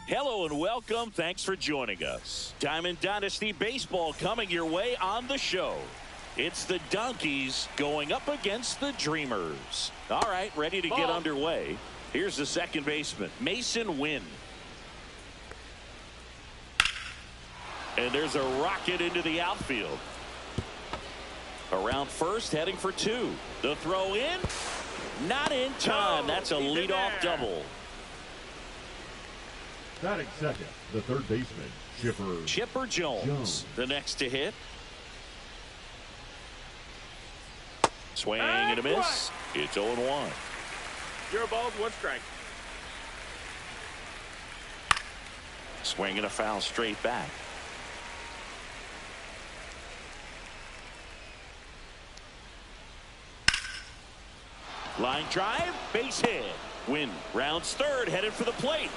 Hello and welcome. Thanks for joining us. Diamond Dynasty Baseball coming your way on the show. It's the Donkeys going up against the Dreamers. All right, ready to get underway. Here's the second baseman, Mason Wynn. And there's a rocket into the outfield. Around first, heading for two. The throw in, not in time. That's a leadoff double. Batting second, the third baseman, Chipper Jones. The next to hit. Swing and a miss. It's 0-1. 0 balls, 1 strike. Swing and a foul straight back. Line drive, base hit. Wynn rounds third, headed for the plate.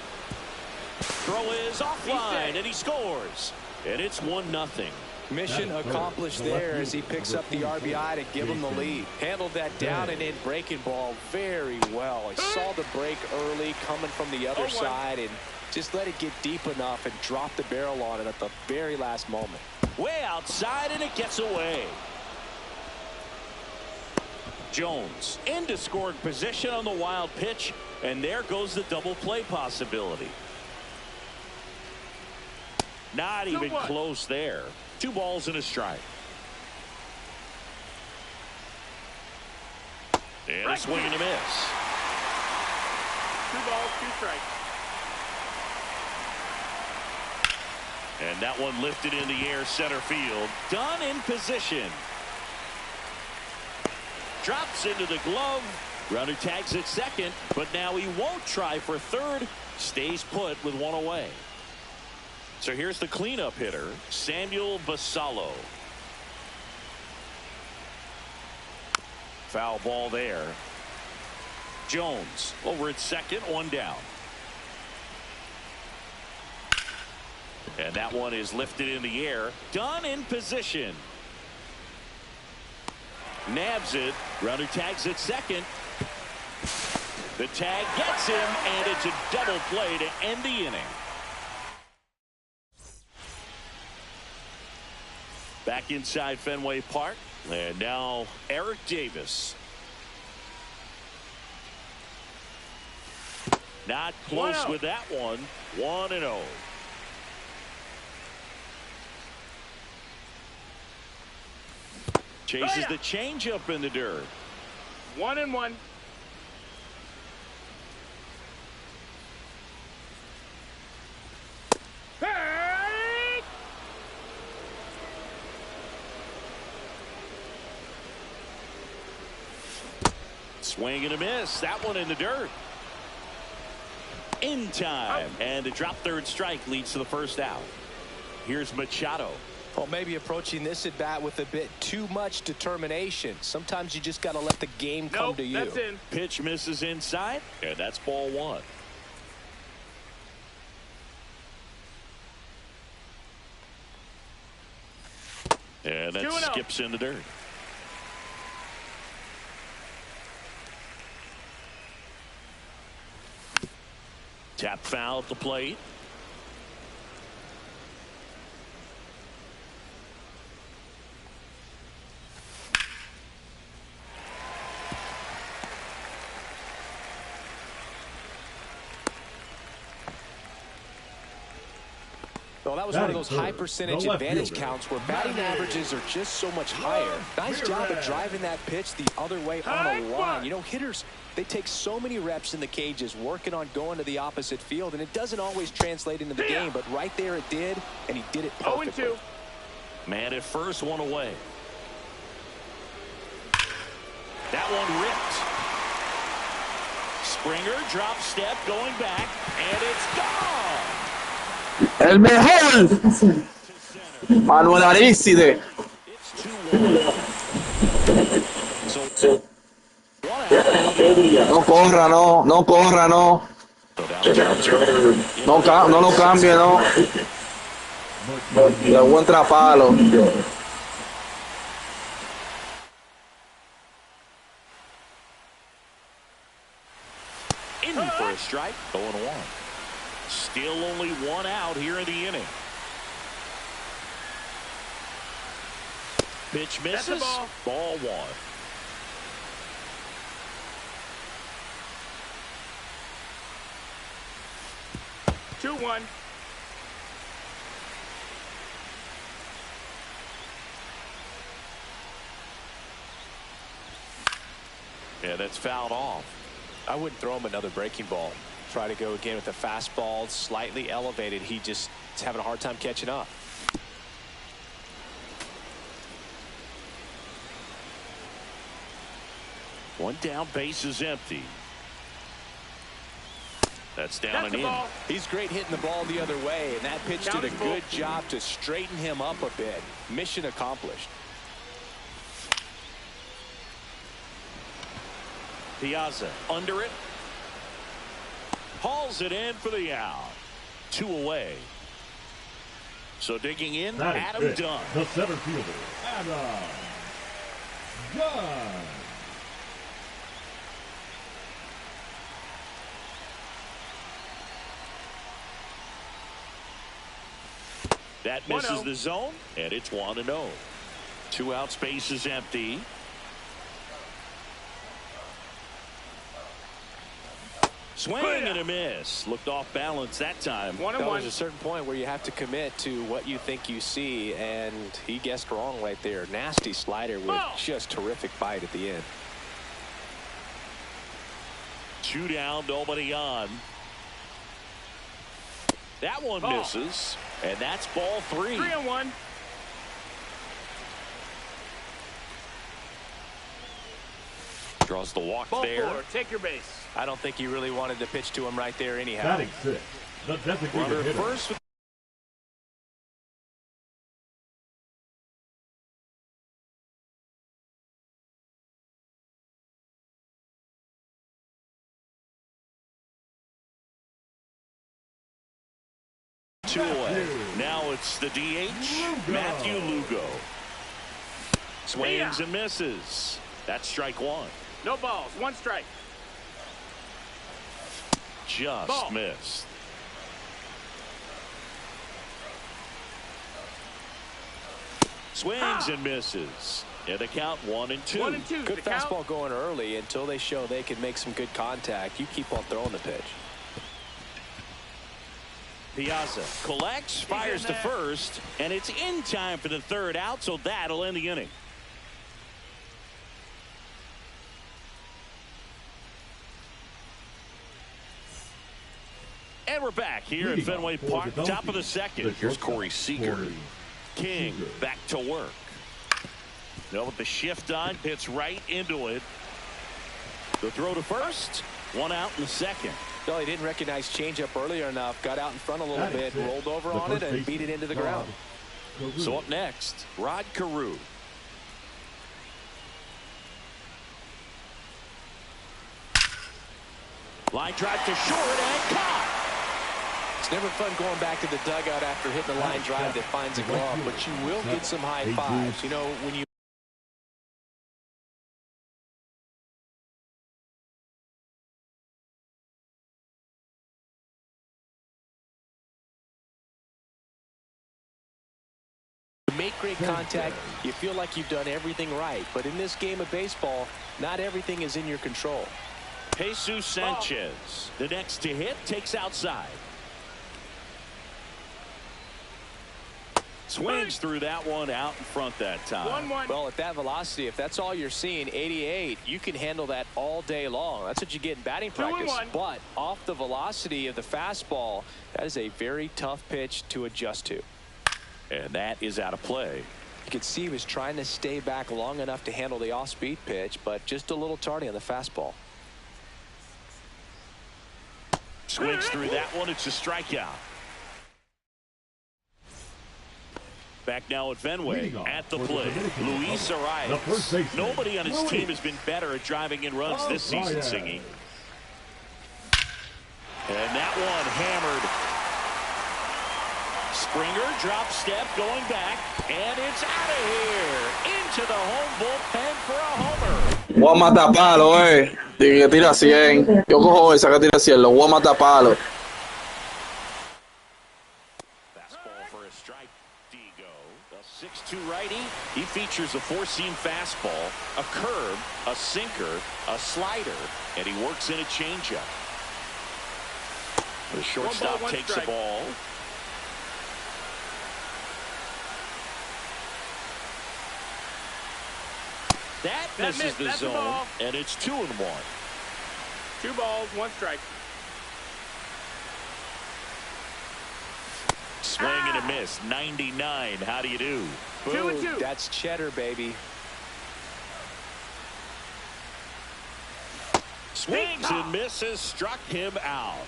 Throw is offline, and he scores. And it's 1-0. Mission accomplished there as he picks up the RBI to give him the lead. Handled that down and in breaking ball very well. He saw the break early coming from the other side and just let it get deep enough and drop the barrel on it at the very last moment. Way outside, and it gets away. Jones into scoring position on the wild pitch, and there goes the double play possibility. Not even close there. 2 balls and a strike. And a swing and a miss. 2 balls, 2 strikes. And that one lifted in the air, center field. Done in position. Drops into the glove. Runner tags at second, but now he won't try for third. Stays put with 1 away. So here's the cleanup hitter, Samuel Basallo. Foul ball there. Jones over at second, 1 down. And that one is lifted in the air. Done in position. Nabs it. Runner tags at second. The tag gets him, and it's a double play to end the inning. Back inside Fenway Park, and now Eric Davis. Not close with that one. 1-0. Chases the changeup in the dirt. 1-1. Swing and a miss. That one in the dirt. In time. And the drop third strike leads to the first out. Here's Machado. Well, maybe approaching this at bat with a bit too much determination. Sometimes you just got to let the game come to you. That's in. Pitch misses inside, and that's ball 1. And that skips in the dirt. Tap foul at the plate. Well, that was one of those high percentage advantage counts where batting averages are just so much higher. Nice job of driving that pitch the other way on a line. You know, hitters, they take so many reps in the cages working on going to the opposite field, and it doesn't always translate into the game, but right there it did, and he did it perfectly. 0-2. Man at first, one away. That one ripped. Springer drop step going back, and it's gone. El mejor. Manuel Aricide. It's 2-1. So, No corra, no. No corra, no. No lo cambie, no. Le buen trapalo. in for a strike. 0-1. Still only one out here in the inning. Pitch misses. That's a ball. Ball one. Two, 1. Yeah, that's fouled off. I wouldn't throw him another breaking ball. Try to go again with the fastball slightly elevated. He just is having a hard time catching up. One down, base is empty. That's down That's and the in. ball. He's great hitting the ball the other way, and that pitch did a Counting ball. good job to straighten him up a bit. Mission accomplished. Piazza under it. Hauls it in for the out. 2 away. So digging in, That is Adam it. Dunn. The center fielder, Adam Dunn. That misses 1-0. the zone, and it's 1-0. 2 out, space is empty. Swing and a miss. Looked off balance that time. 1-1. There's a certain point where you have to commit to what you think you see, and he guessed wrong right there. Nasty slider with just terrific bite at the end. 2 down, nobody on. That one misses, and that's ball 3. 3-1. Draws the walk Ball there. 4. Take your base. I don't think he really wanted to pitch to him right there anyhow. Batting 6. The designated Runner hitter. first with two away. Now it's the DH, Matthew Lugo. Swings and misses. That's strike 1. No balls. 1 strike. Just Ball. missed. Swings and misses. And the count 1-2. 1-2. Good The count. fastball going early until they show they can make some good contact. You keep on throwing the pitch. Piazza collects, fires to first, and it's in time for the 3rd out, so that'll end the inning. And we're back here at Fenway Park, top of the 2nd. Here's Corey Seager. King back to work. Now with the shift on, hits right into it. The throw to first, 1 out in the 2nd. No, he didn't recognize changeup earlier enough. Got out in front a little bit, rolled over on it, and beat it into the ground. So up next, Rod Carew. Line drive to short and caught. It's never fun going back to the dugout after hitting a line drive that finds a glove, but you will get some high fives. You know, when you You make great contact, you feel like you've done everything right. But in this game of baseball, not everything is in your control. Jesus Sanchez, the next to hit, takes outside. Swings through that one out in front that time. 1-1. Well, at that velocity, if that's all you're seeing, 88, you can handle that all day long. That's what you get in batting practice. 2-1. But off the velocity of the fastball, that is a very tough pitch to adjust to. And that is out of play. You could see he was trying to stay back long enough to handle the off-speed pitch, but just a little tardy on the fastball. Swings through that one. It's a strikeout. Back now at Fenway at the plate. Luis Arias. Nobody on his team has been better at driving in runs this season, Singing. And that one hammered. Springer drop step going back, and it's out of here into the home bullpen for a homer. Voy a matar palo, que tira 100. Yo cojo esa que tira 100. Lo voy a matar palo. Fastball for a strike. Digo, the 6'2" righty. He features a four-seam fastball, a curve, a sinker, a slider, and he works in a changeup. The shortstop takes the ball. That misses the zone, and it's 2-1. 2 balls, 1 strike. Swing and a miss. 99. How do you do? 2-2. That's cheddar, baby. Swings and misses. Struck him out.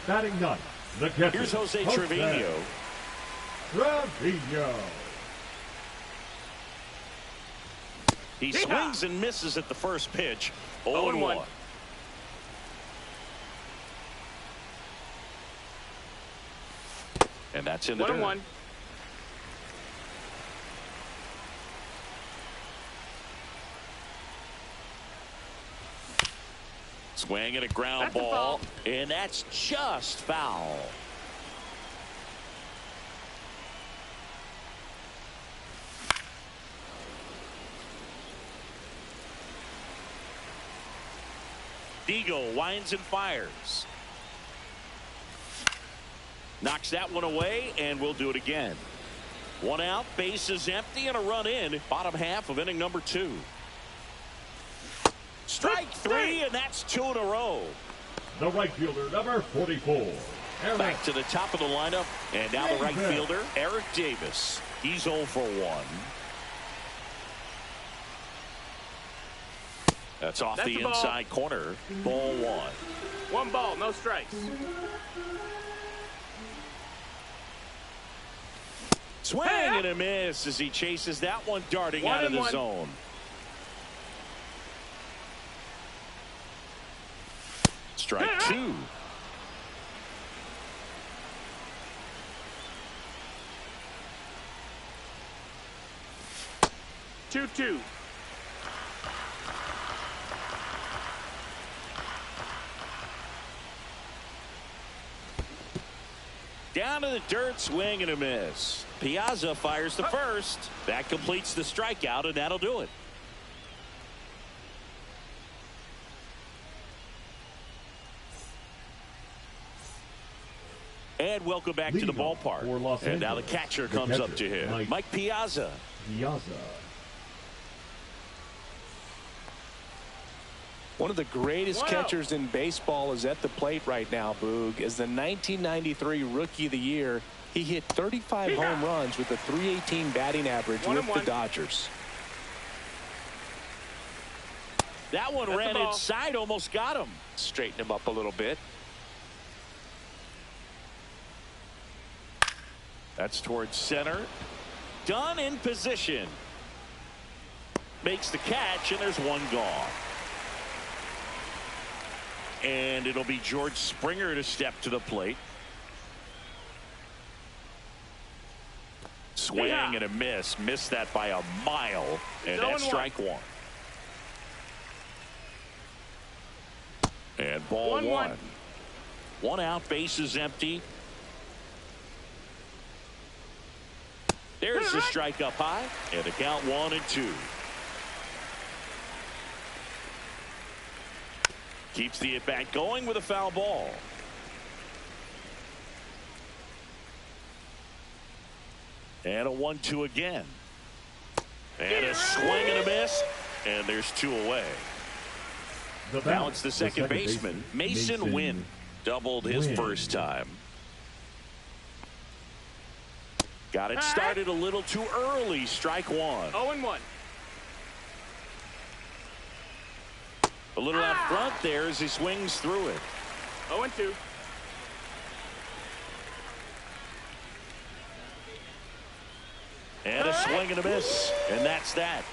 Batting ninth, the catcher. Here's Jose Trevino. He swings and misses at the first pitch. 0-1. And that's in the dirt. 1-1. Swing and a ground ball, and that's just foul. Digo winds and fires. Knocks that one away, and we'll do it again. 1 out, base is empty, and a run in. Bottom half of inning number 2. Strike 3, and that's 2 in a row. The right fielder, number 44. Back to the top of the lineup, and now the right fielder, Eric Davis. He's 0 for 1. That's off the inside corner. Ball 1. 1 ball, no strikes. Swing and a miss as he chases that one darting out of the zone. Strike 2. Two. Down to the dirt, swing and a miss. Piazza fires the first. That completes the strikeout, and that'll do it. And welcome back to the ballpark. And now the catcher comes up to him. Mike Piazza. One of the greatest catchers in baseball is at the plate right now, Boog. As the 1993 Rookie of the Year, he hit 35 home runs with a .318 batting average with the Dodgers. That one ran inside, almost got him. Straighten him up a little bit. That's towards center. Dunn in position. Makes the catch, and there's one gone. And it'll be George Springer to step to the plate. Swing and a miss. Missed that by a mile. And that's strike 1. And ball 1. 1 out, base is empty. There's the strike up high, and the count 1-2. Keeps the at-bat going with a foul ball. And a 1-2 again. And a swing and a miss, and there's 2 away. Now it's the second baseman, Mason Wynn. Doubled his first time. Got it started a little too early. Strike 1. 0-1. A little out front there as he swings through it. 0-2. And a swing and a miss, and that's that.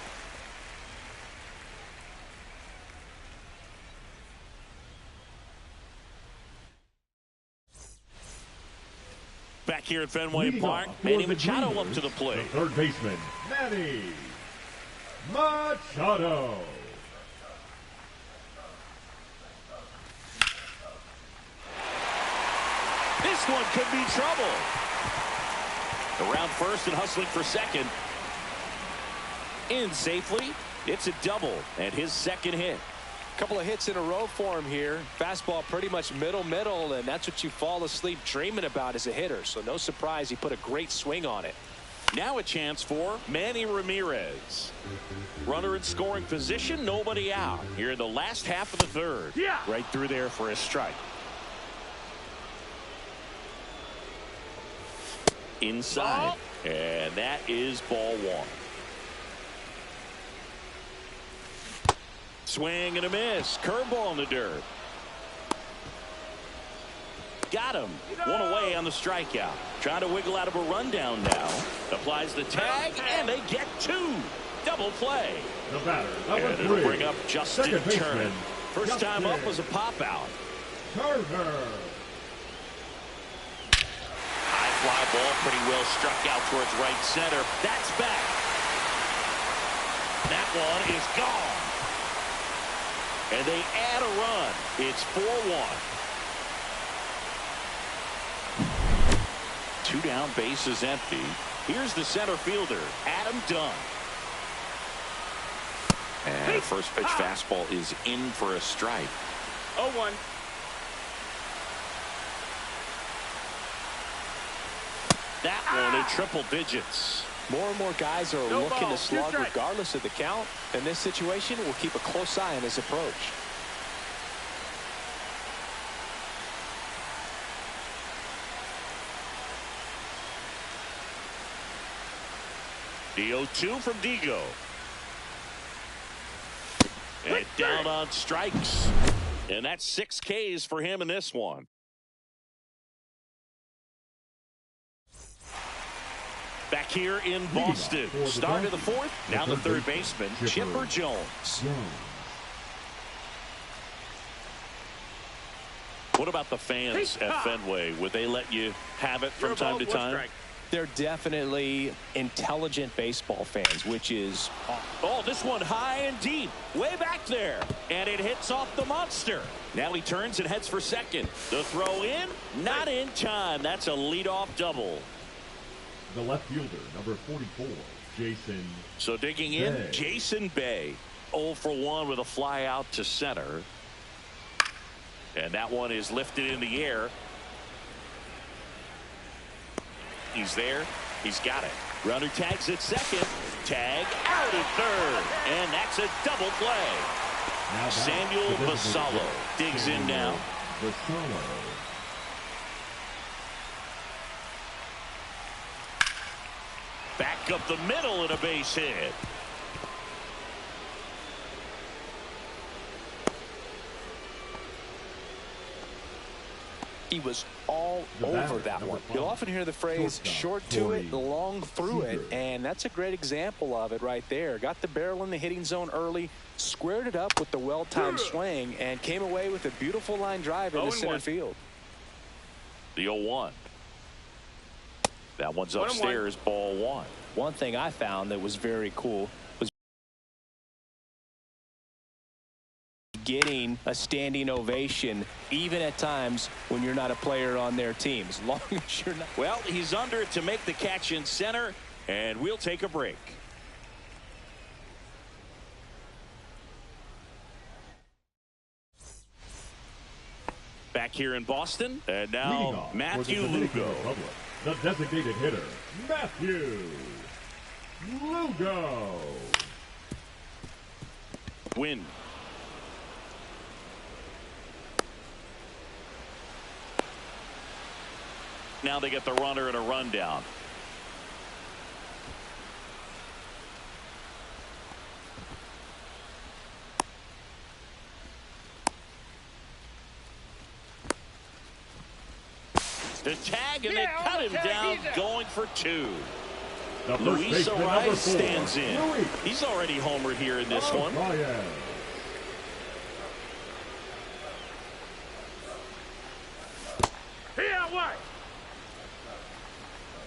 Back here at Fenway Park, Manny Machado up to the plate. The third baseman, Manny Machado. This one could be trouble. Around first and hustling for second. In safely. It's a double and his second hit. Couple of hits in a row for him here. Fastball pretty much middle, and that's what you fall asleep dreaming about as a hitter. So no surprise he put a great swing on it. Now a chance for Manny Ramirez. Runner in scoring position, nobody out. Here in the last half of the third. Yeah. Right through there for a strike. Inside. And that is ball 1. Swing and a miss. Curveball in the dirt. Got him. 1 away on the strikeout. Trying to wiggle out of a rundown now. Applies the tag, and they get 2. Double play. The batter, number and 3. It'll bring up Justin Turner. First time up was a pop out. Turner. High fly ball, pretty well struck out towards right center. That's back. That one is gone. And they add a run. It's 4-1. 2 down, bases empty. Here's the center fielder, Adam Dunn. And the first pitch fastball is in for a strike. 0-1. That one in triple digits. More and more guys are No looking ball, to slug 2 strikes. regardless of the count. In this situation, we'll keep a close eye on his approach. The 0-2 from Digo. And down on strikes. And that's 6 Ks for him in this one. Back here in Boston. Start of the 4th. Now the third baseman, Chipper Jones. What about the fans at Fenway? Would they let you have it from time to time? They're definitely intelligent baseball fans, which is... Oh, this one high and deep. Way back there. And it hits off the monster. Now he turns and heads for second. The throw in, not in time. That's a leadoff double. The left fielder, number 44, Jason. So digging in, Bay. Jason Bay. 0 for 1 with a fly out to center. And that one is lifted in the air. He's there. He's got it. Runner tags at second. Tag out at third. And that's a double play. Samuel Basallo digs in now. Basallo. Back up the middle and a base hit. He was all over that one. You'll often hear the phrase short to it, long through it, and that's a great example of it right there. Got the barrel in the hitting zone early, squared it up with the well-timed swing, and came away with a beautiful line drive into center field. The 0-1. That one's upstairs, ball 1. One thing I found that was very cool was getting a standing ovation even at times when you're not a player on their team, as long as you're not. Well, he's under it to make the catch in center, And we'll take a break. Back here in Boston, and now Matthew Lugo. The designated hitter, Matthew Lugo. Win. Now they get the runner and a rundown. The tag, and they cut him down, going for 2. Luis Arias stands in. He's already homered here in this one. Here, what?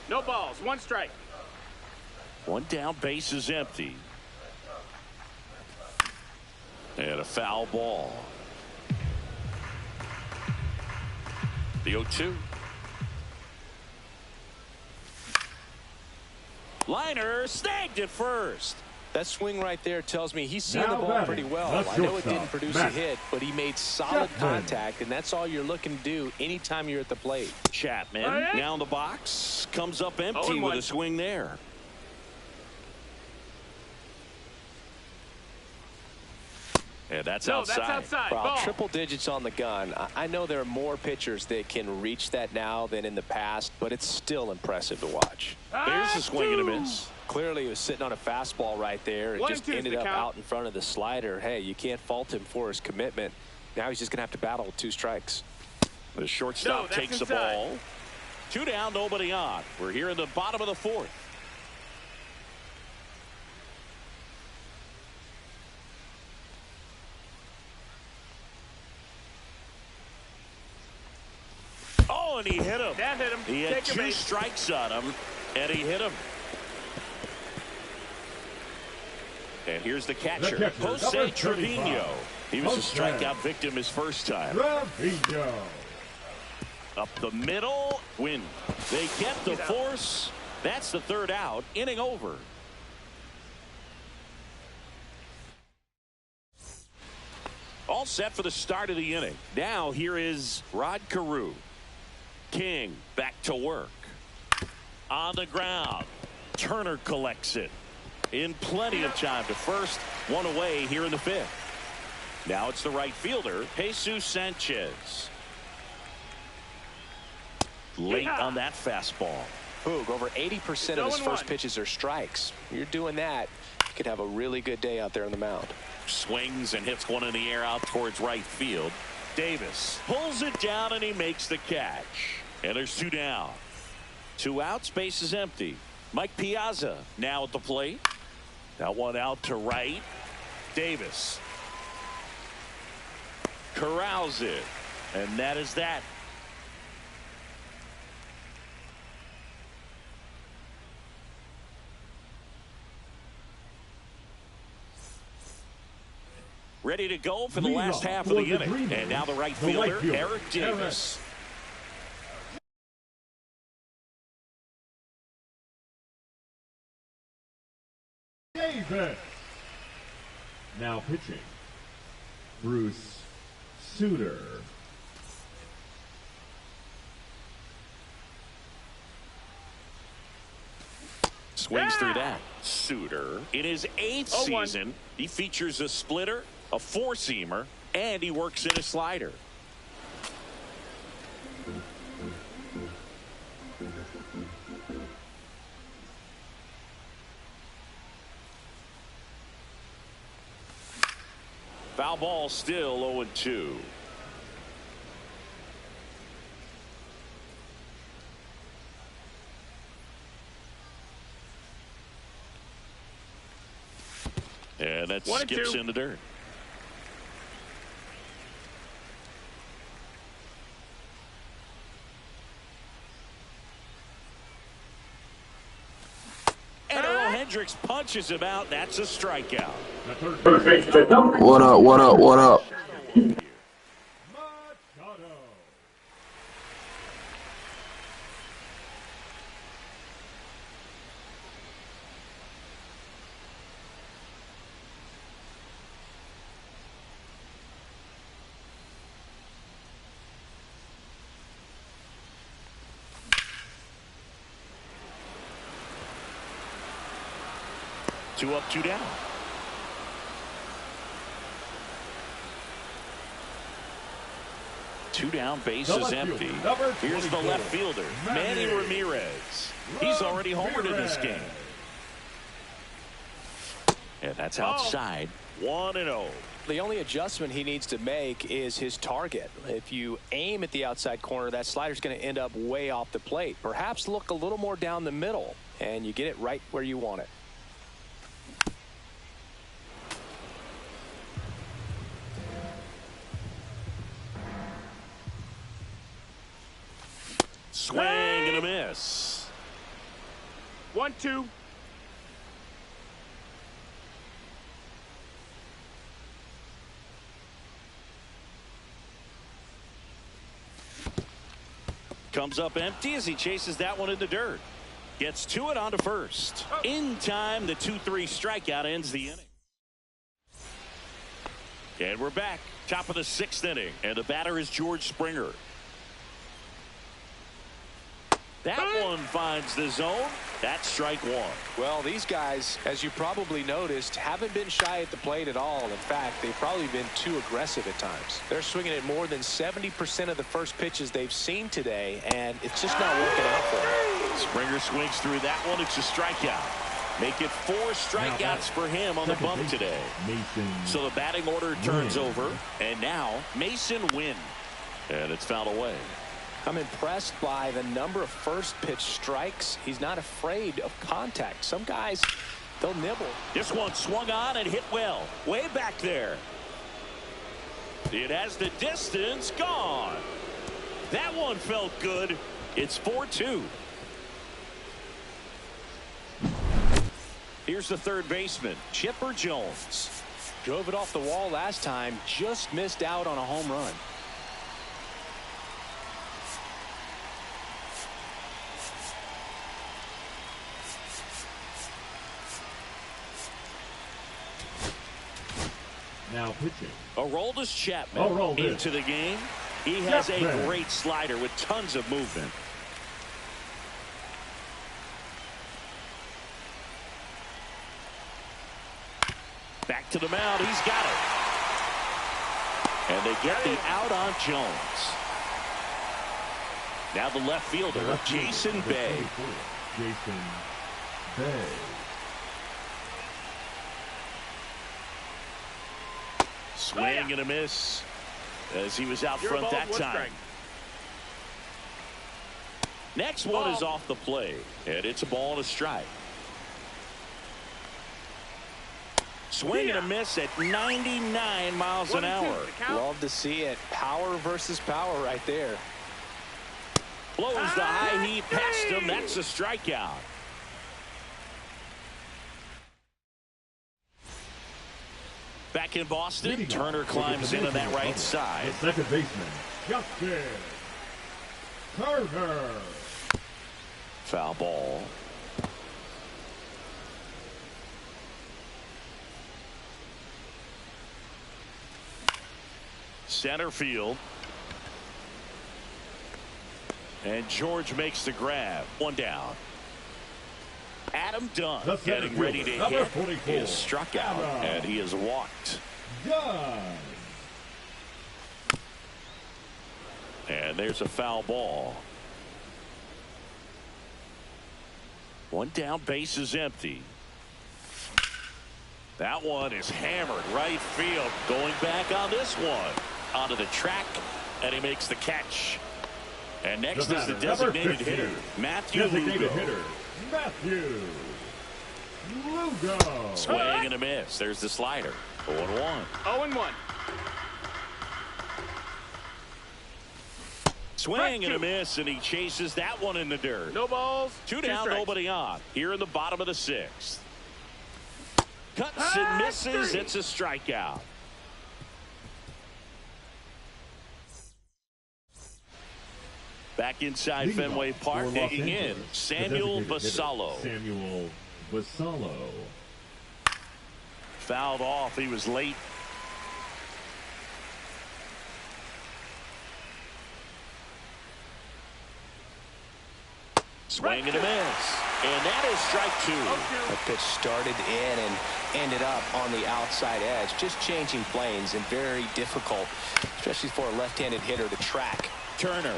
No balls, 1 strike. 1 down, base is empty. And a foul ball. The 0-2. Liner snagged at first. That swing right there tells me he's seen the ball pretty well. I know it didn't produce a hit, but he made solid contact, and that's all you're looking to do anytime you're at the plate. Chapman now in the box, comes up empty with a swing there. Yeah, that's outside. That's outside. Well, triple digits on the gun. I know there are more pitchers that can reach that now than in the past, but it's still impressive to watch. There's a swing and a miss. Clearly, he was sitting on a fastball right there. It just ended up out in front of the slider. Hey, you can't fault him for his commitment. Now he's just going to have to battle with 2 strikes. The shortstop takes the ball. 2 down, nobody on. We're here in the bottom of the 4th. Oh, and he hit him. That hit him. He had 2 strikes on him, and he hit him. And here's the catcher, Jose Trevino. He was a strikeout victim his first time. Trevino. Up the middle, win. They get the force. That's the 3rd out, inning over. All set for the start of the inning. Now here is Rod Carew. King back to work. On the ground. Turner collects it. In plenty of time to first. 1 away here in the 5th. Now it's the right fielder, Jesus Sanchez. Late on that fastball. Poog, over 80% of his first pitches are strikes. You're doing that, you could have a really good day out there on the mound. Swings and hits one in the air out towards right field. Davis pulls it down and he makes the catch. And there's 2 down. 2 outs, base is empty. Mike Piazza now at the plate. That one out to right. Davis corrals it. And that is that. Ready to go for the last half of the inning. And now the right fielder, Eric Davis. Davis. Now pitching, Bruce Sutter. Swings through that. Sutter, in his 8th season, he features a splitter, a 4-seamer, and he works in a slider. Foul ball, still 0-2. And that skips in the dirt. And Earl Hendricks punches him out. That's a strikeout. What up, what up, what up? 2 up, 2 down. Two down, base is empty. Here's the left fielder, Manny Ramirez. He's already homered in this game. And that's outside. 1-0. The only adjustment he needs to make is his target. If you aim at the outside corner, that slider's going to end up way off the plate. Perhaps look a little more down the middle, and you get it right where you want it. Swing and a miss. 1-2. Comes up empty as he chases that one in the dirt. Gets to it onto first. In time, the 2-3 strikeout ends the inning. And we're back. Top of the 6th inning. And the batter is George Springer. That one finds the zone. That's strike 1. Well, these guys, as you probably noticed, haven't been shy at the plate at all. In fact, they've probably been too aggressive at times. They're swinging at more than 70% of the first pitches they've seen today, and it's just not working out for them. Springer swings through that one. It's a strikeout. Make it 4 strikeouts for him on the bump today. So the batting order turns over, and now Mason Wynn. And it's fouled away. I'm impressed by the number of first pitch strikes. He's not afraid of contact. Some guys, they'll nibble. This one swung on and hit well. Way back there. It has the distance. Gone. That one felt good. It's 4-2. Here's the third baseman, Chipper Jones. Drove it off the wall last time. Just missed out on a home run. Now pitching. Aroldis Chapman into the game. He has a great slider with tons of movement. Back to the mound. He's got it. And they get the out on Jones. Now the left fielder, Jason Bay. Jason Bay. Swing and a miss as he was out front that time. Next one is off the plate, and it's a ball and a strike. Swing and a miss at 99 miles an hour. Love to see it. Power versus power right there. Blows the high heat past him. That's a strikeout. Back in Boston, Turner climbs in on that right side. The second baseman, Justin Turner. Foul ball. Center field. And George makes the grab. One down. Adam Dunn getting ready to hit. He is struck out and he is walked. Dunn. And there's a foul ball. One down, base is empty. That one is hammered right field. Going back on this one. Onto the track, and he makes the catch. And next is the designated hitter, Matthew Lugo. Matthew Lugo. Swing and a miss. There's the slider. 0-1. 0-1. Swing and a miss, and he chases that one in the dirt. No balls. 2 down, nobody on. Here in the bottom of the 6th. Cuts and misses. It's a strikeout. Back inside Fenway Park, digging in, Samuel Basallo. Samuel Basallo. Fouled off. He was late. Swing and a miss. And that is strike 2. The pitch started in and ended up on the outside edge. Just changing planes and very difficult, especially for a left-handed hitter to track. Turner.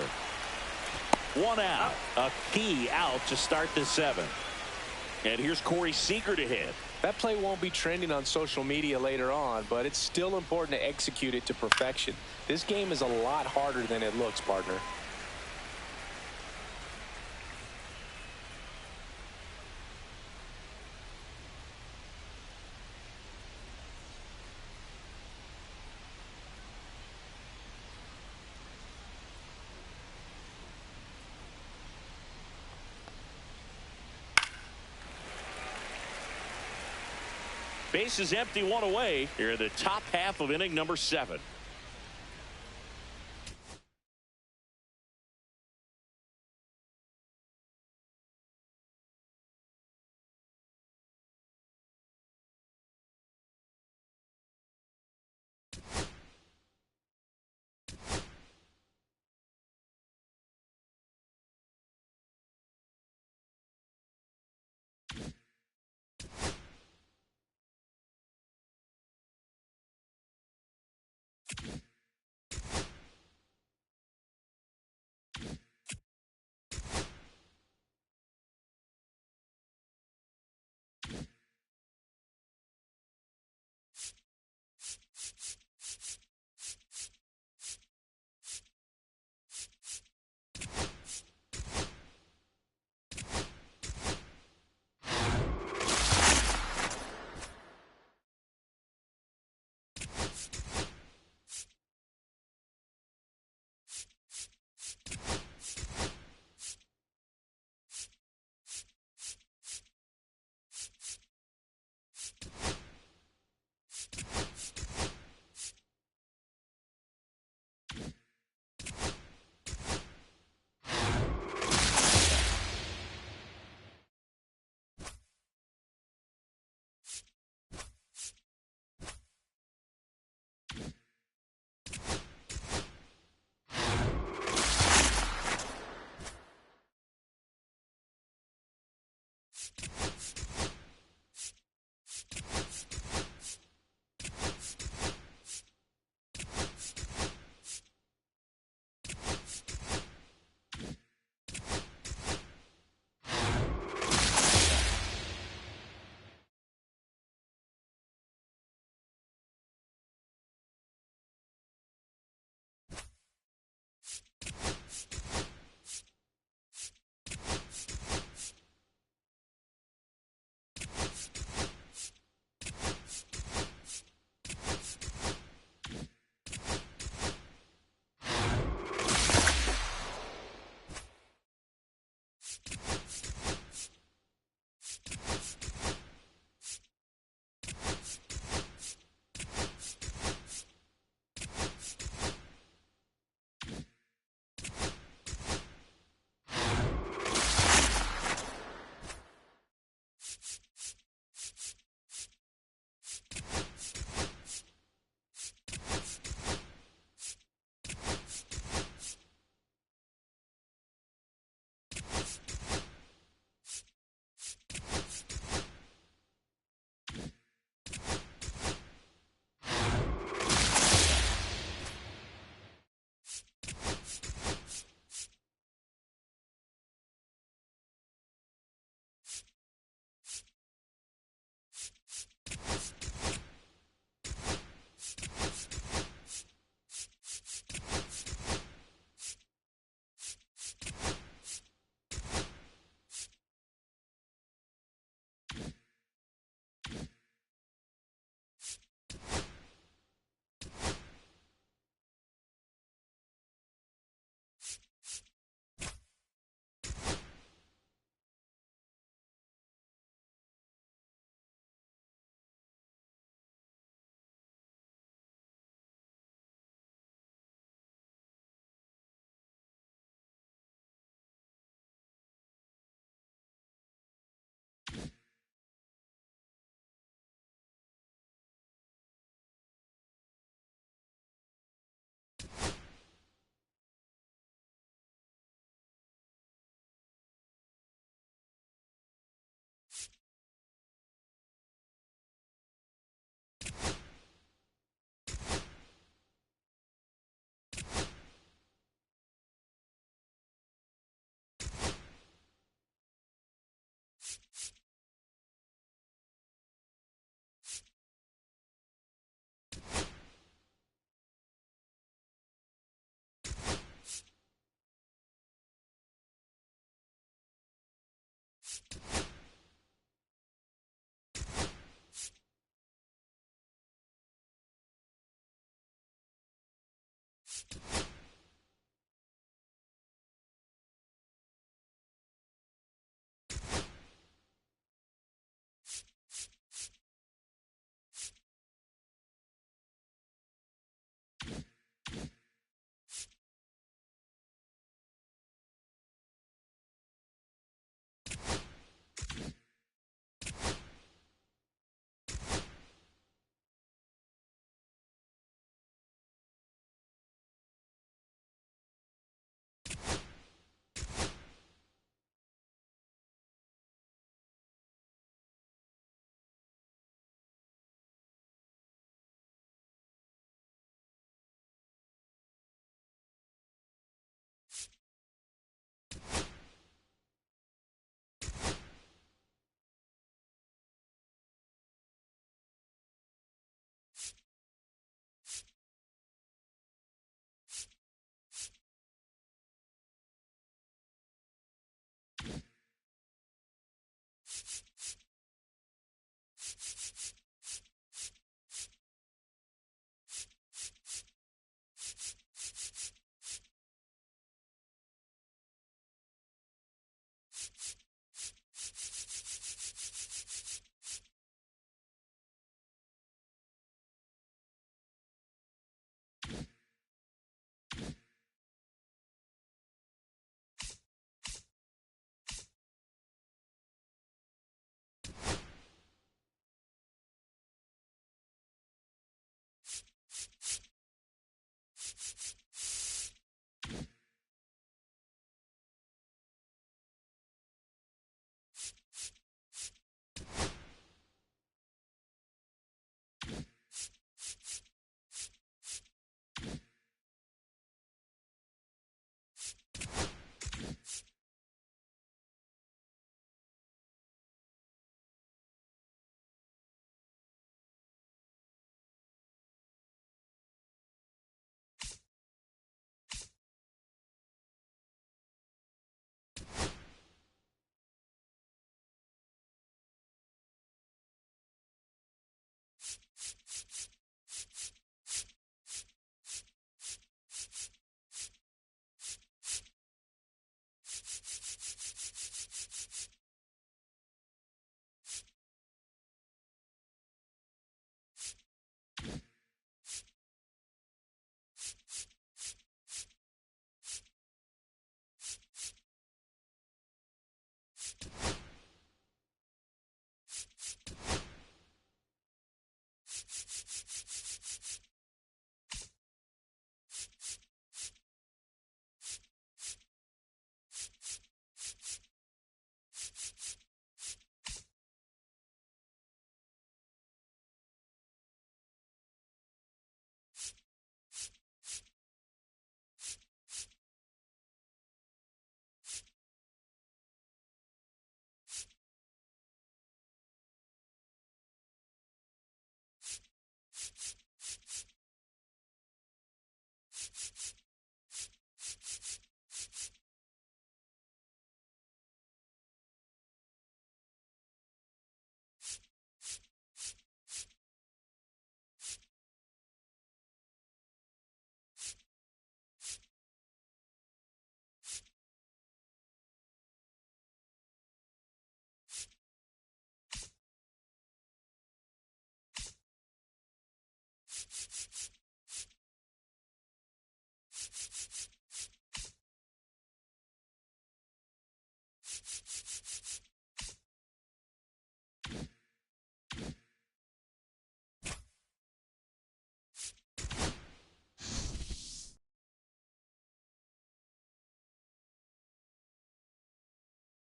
1 out. A key out to start the 7th. And here's Corey Seager to hit. That play won't be trending on social media later on, but it's still important to execute it to perfection. This game is a lot harder than it looks, partner. Base is empty, 1 away. Here in the top half of inning number 7.